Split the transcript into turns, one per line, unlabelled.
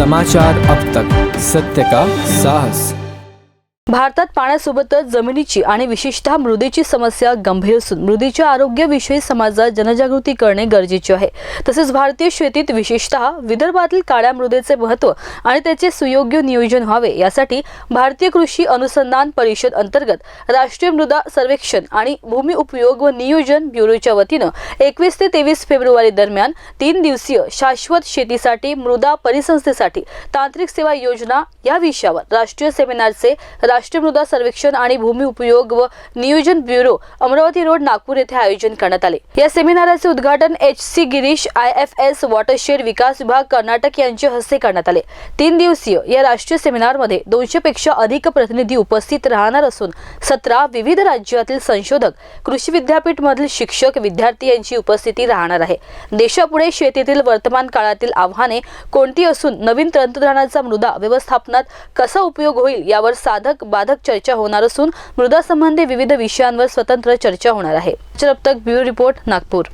समाचार अब तक, सत्य का साहस।
भारतात पाण्यासोबतच जमिनीची आणि विशेषतः मृदेची समस्या गंभीर असून मृदेच्या आरोग्याविषयी समाजात जनजागृती करणे गरजेचे आहे। तसेच भारतीय शेतीत विशेषतः विदर्भातील काळ्या मृदेचे महत्त्व आणि त्याचे सुयोग्य नियोजन व्हावे यासाठी भारतीय कृषी अनुसंधान परिषद अंतर्गत राष्ट्रीय मृदा सर्वेक्षण आणि भूमी उपयोग व नियोजन ब्युरोच्या वतीने 21 ते 23 फेब्रुवारी दरम्यान 3 दिवसीय शाश्वत शेतीसाठी मृदा परिसंस्थेसाठी तांत्रिक सेवा योजना या विषयावर राष्ट्रीय सेमिनारचे राष्ट्रीय मृदा सर्वेक्षण आणि भूमी उपयोग व नियोजन ब्युरो अमरावती रोड नागपूर येथे आयोजन करण्यात आले। या सेमिनाराचे उद्घाटन HC गिरीश IFS वॉटरशेड विकास विभाग कर्नाटक यांच्या हस्ते करण्यात आले। 3 दिवसीय या राष्ट्रीय सेमिनारमध्ये 200 पेक्षा अधिक प्रतिनिधी उपस्थित राहणार असून 17 विविध राज्यातील संशोधक, कृषी विद्यापीठ मधील शिक्षक, विद्यार्थी यांची उपस्थिती राहणार आहे। देशापुढे शेतीतील वर्तमान काळातील आव्हाने कोणती असून नवीन तंत्रज्ञानाचा मृदा व्यवस्थापनात कसा उपयोग होईल यावर साधक बाधक चर्चा होणार असून मृदा संबंधी विविध विषयांवर स्वतंत्र चर्चा होणार आहे। अब तक ब्युरो रिपोर्ट नागपूर।